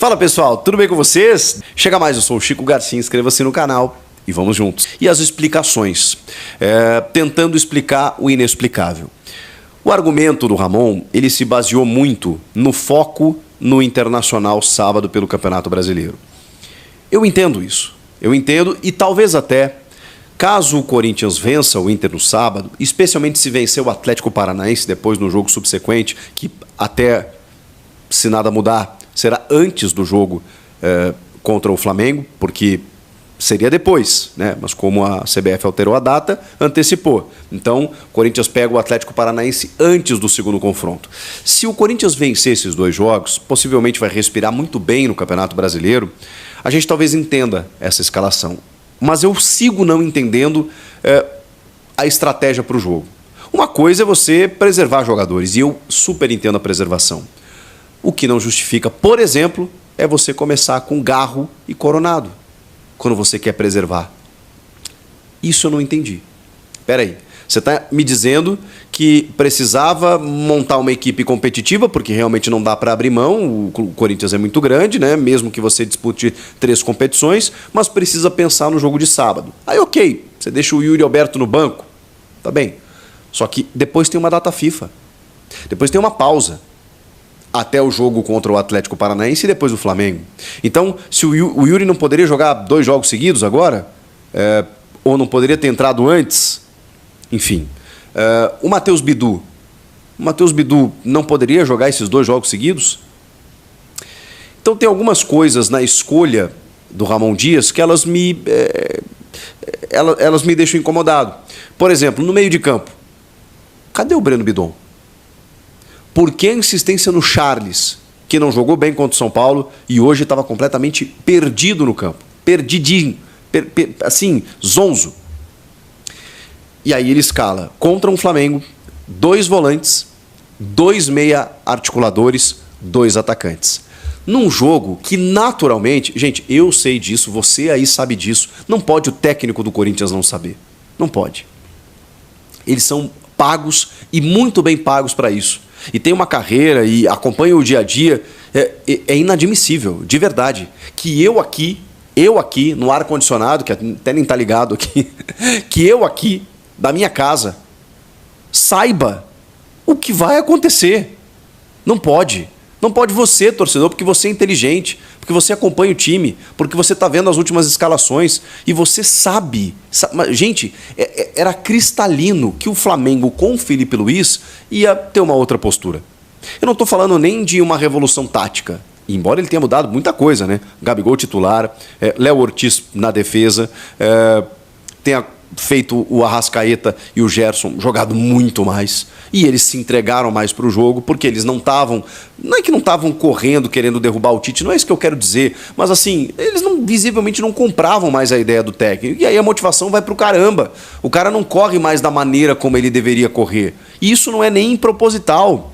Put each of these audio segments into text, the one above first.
Fala pessoal, tudo bem com vocês? Chega mais, eu sou o Chico Garcia, inscreva-se no canal e vamos juntos. E as explicações, tentando explicar o inexplicável. O argumento do Ramon, ele se baseou muito no foco no Internacional sábado pelo Campeonato Brasileiro. Eu entendo isso, eu entendo e talvez até, caso o Corinthians vença o Inter no sábado, especialmente se vencer o Atlético Paranaense depois no jogo subsequente, que até, se nada mudar, será antes do jogo contra o Flamengo, porque seria depois, né? Mas como a CBF alterou a data, antecipou. Então, o Corinthians pega o Atlético Paranaense antes do segundo confronto. Se o Corinthians vencer esses dois jogos, possivelmente vai respirar muito bem no Campeonato Brasileiro, a gente talvez entenda essa escalação. Mas eu sigo não entendendo a estratégia para o jogo. Uma coisa é você preservar jogadores, e eu super entendo a preservação. O que não justifica, por exemplo, é você começar com Garro e Coronado, quando você quer preservar. Isso eu não entendi. Espera aí, você está me dizendo que precisava montar uma equipe competitiva, porque realmente não dá para abrir mão, o Corinthians é muito grande, né? Mesmo que você dispute 3 competições, mas precisa pensar no jogo de sábado. Aí ok, você deixa o Yuri Alberto no banco, tá bem. Só que depois tem uma data FIFA, depois tem uma pausa, até o jogo contra o Atlético Paranaense e depois o Flamengo. Então, se o Yuri não poderia jogar 2 jogos seguidos agora, ou não poderia ter entrado antes, enfim. O Matheus Bidu não poderia jogar esses 2 jogos seguidos? Então tem algumas coisas na escolha do Ramon Dias que elas me deixam incomodado. Por exemplo, no meio de campo, cadê o Breno Bidon? Por que a insistência no Charles, que não jogou bem contra o São Paulo e hoje estava completamente perdido no campo? Perdidinho, assim, zonzo. E aí ele escala contra um Flamengo, 2 volantes, 2 meia articuladores, 2 atacantes. Num jogo que naturalmente, gente, eu sei disso, você aí sabe disso, não pode o técnico do Corinthians não saber. Não pode. Eles são pagos e muito bem pagos para isso. E tem uma carreira e acompanha o dia a dia, é inadmissível, de verdade, que eu aqui, no ar-condicionado, que até nem tá ligado aqui, que eu aqui, da minha casa, saiba o que vai acontecer. Não pode. Não pode você, torcedor, porque você é inteligente, porque você acompanha o time, porque você está vendo as últimas escalações e você sabe. Gente, era cristalino que o Flamengo com o Felipe Luiz ia ter uma outra postura. Eu não estou falando nem de uma revolução tática, embora ele tenha mudado muita coisa, né? Gabigol titular, Léo Ortiz na defesa, tenha feito o Arrascaeta e o Gerson jogado muito mais, e eles se entregaram mais para o jogo, porque eles não estavam, não é que não estavam correndo querendo derrubar o Tite, não é isso que eu quero dizer, mas assim, eles visivelmente não compravam mais a ideia do técnico, e aí a motivação vai pro caramba, o cara não corre mais da maneira como ele deveria correr, e isso não é nem proposital.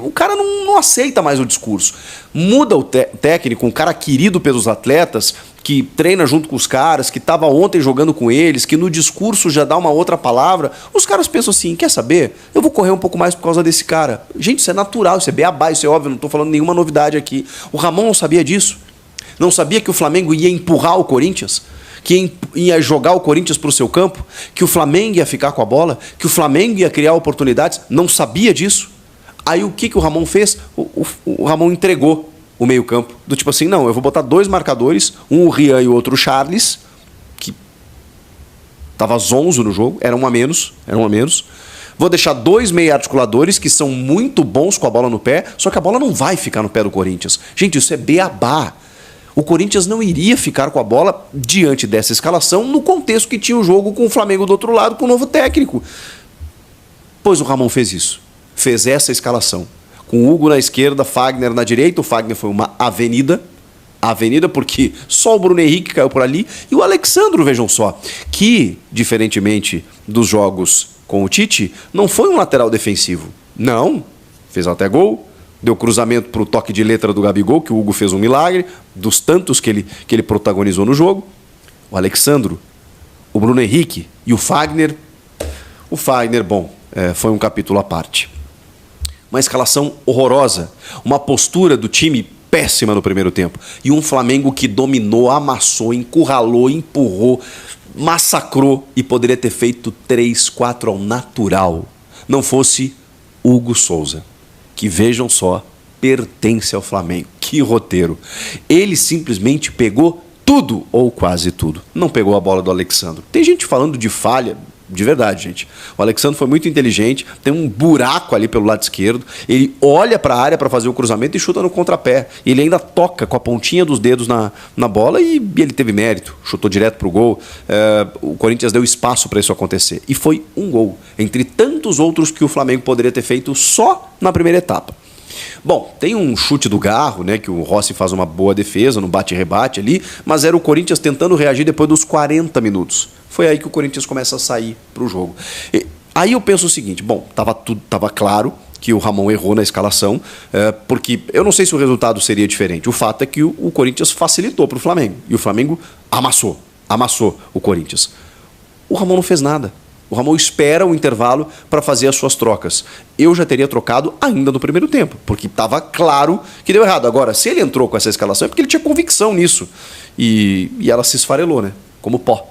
O cara não aceita mais o discurso. Muda o técnico, um cara querido pelos atletas, que treina junto com os caras, que estava ontem jogando com eles, que no discurso já dá uma outra palavra. Os caras pensam assim, quer saber? Eu vou correr um pouco mais por causa desse cara. Gente, isso é natural, isso é beabá, isso é óbvio, não estou falando nenhuma novidade aqui. O Ramon não sabia disso? Não sabia que o Flamengo ia empurrar o Corinthians? Que ia jogar o Corinthians para o seu campo? Que o Flamengo ia ficar com a bola? Que o Flamengo ia criar oportunidades? Não sabia disso? Aí o que o Ramon fez? O Ramon entregou o meio-campo. Do tipo assim, não, eu vou botar 2 marcadores, um o Rian e o outro o Charles, que estava zonzo no jogo, era um a menos. Vou deixar 2 meia-articuladores que são muito bons com a bola no pé, só que a bola não vai ficar no pé do Corinthians. Gente, isso é beabá. O Corinthians não iria ficar com a bola diante dessa escalação no contexto que tinha o jogo com o Flamengo do outro lado, com o novo técnico. Pois o Ramon fez isso. Fez essa escalação. Com o Hugo na esquerda, Fagner na direita. O Fagner foi uma avenida porque só o Bruno Henrique caiu por ali. E o Alexandro, vejam só, que, diferentemente dos jogos com o Tite, não foi um lateral defensivo. Não. Fez até gol. Deu cruzamento para o toque de letra do Gabigol, que o Hugo fez um milagre, dos tantos que ele protagonizou no jogo. O Alexandro, o Bruno Henrique e o Fagner. O Fagner, bom, foi um capítulo à parte. Uma escalação horrorosa, uma postura do time péssima no primeiro tempo. E um Flamengo que dominou, amassou, encurralou, empurrou, massacrou e poderia ter feito 3-4 ao natural. Não fosse Hugo Souza, que vejam só, pertence ao Flamengo. Que roteiro. Ele simplesmente pegou tudo, ou quase tudo. Não pegou a bola do Alexandro. Tem gente falando de falha, de verdade, gente. O Alexandro foi muito inteligente, tem um buraco ali pelo lado esquerdo, ele olha para a área para fazer o cruzamento e chuta no contrapé. Ele ainda toca com a pontinha dos dedos na bola e ele teve mérito, chutou direto pro gol. O Corinthians deu espaço para isso acontecer. E foi um gol, entre tantos outros que o Flamengo poderia ter feito só na primeira etapa. Bom, tem um chute do Garro, né, que o Rossi faz uma boa defesa no bate-rebate ali, mas era o Corinthians tentando reagir depois dos 40 minutos. Foi aí que o Corinthians começa a sair pro jogo. Aí eu penso o seguinte, bom, tava claro que o Ramon errou na escalação, porque eu não sei se o resultado seria diferente. O fato é que o Corinthians facilitou pro Flamengo, e o Flamengo amassou o Corinthians. O Ramon não fez nada. O Ramon espera o intervalo para fazer as suas trocas. Eu já teria trocado ainda no primeiro tempo, porque estava claro que deu errado. Agora, se ele entrou com essa escalação é porque ele tinha convicção nisso. E ela se esfarelou, né? Como pó.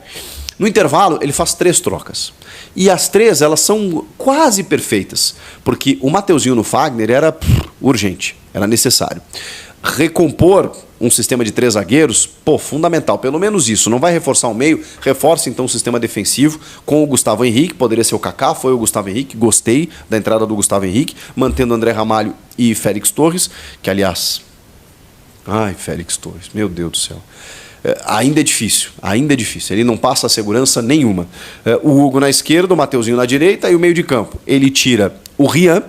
No intervalo, ele faz 3 trocas. E as 3, elas são quase perfeitas, porque o Mateuzinho no Fagner era urgente, era necessário. Recompor um sistema de 3 zagueiros, fundamental, pelo menos isso. Não vai reforçar o meio, reforça então o sistema defensivo com o Gustavo Henrique, poderia ser o Kaká, foi o Gustavo Henrique, gostei da entrada do Gustavo Henrique, mantendo André Ramalho e Félix Torres, que aliás... Ai, Félix Torres, meu Deus do céu. Ainda é difícil, ele não passa segurança nenhuma. O Hugo na esquerda, o Mateuzinho na direita e o meio de campo. Ele tira o Rian,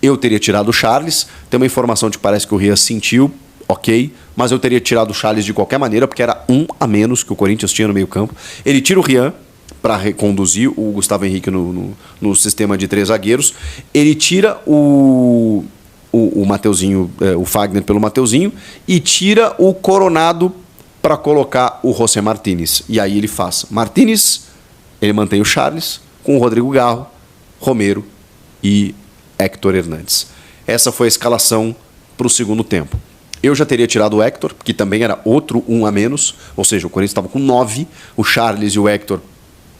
eu teria tirado o Charles, tem uma informação de que parece que o Rian sentiu, ok, mas eu teria tirado o Charles de qualquer maneira, porque era um a menos que o Corinthians tinha no meio campo. Ele tira o Rian para reconduzir o Gustavo Henrique no sistema de 3 zagueiros, ele tira o Mateuzinho, o Fagner pelo Mateuzinho, e tira o Coronado para colocar o José Martínez. E aí ele faz Martínez, ele mantém o Charles com o Rodrigo Garro, Romero e Héctor Hernandes. Essa foi a escalação para o segundo tempo. Eu já teria tirado o Héctor, que também era outro um a menos, ou seja, o Corinthians estava com 9, o Charles e o Héctor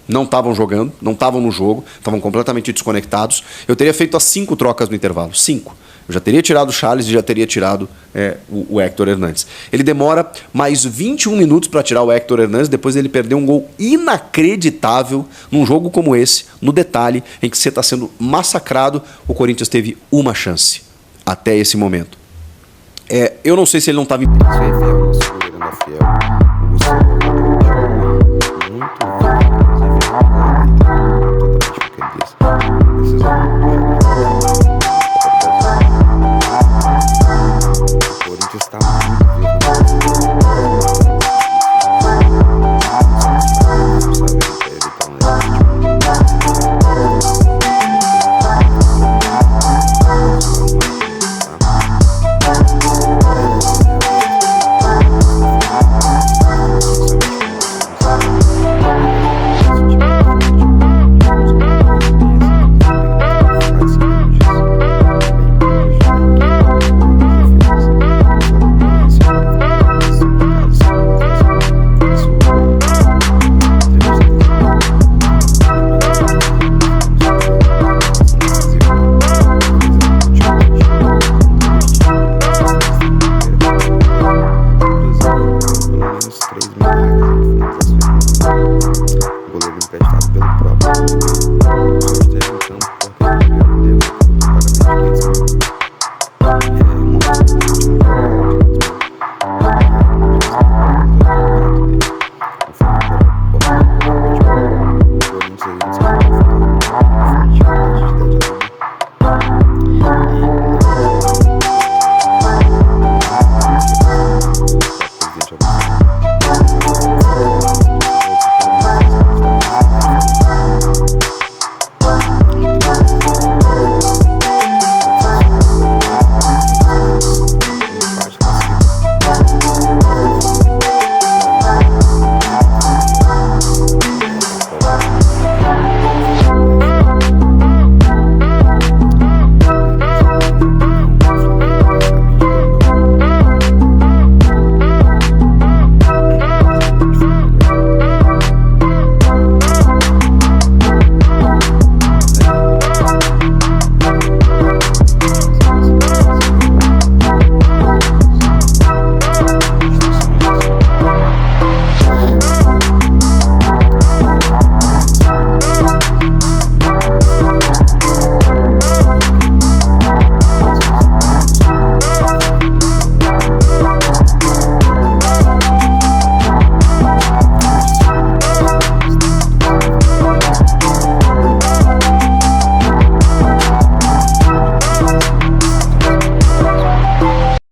não estavam jogando, não estavam no jogo, estavam completamente desconectados. Eu teria feito as 5 trocas no intervalo, 5. Eu já teria tirado o Charles e já teria tirado o Héctor Hernandes. Ele demora mais 21 minutos para tirar o Héctor Hernandes, depois ele perdeu um gol inacreditável num jogo como esse, no detalhe, em que você está sendo massacrado. O Corinthians teve uma chance até esse momento. Eu não sei se ele não estava...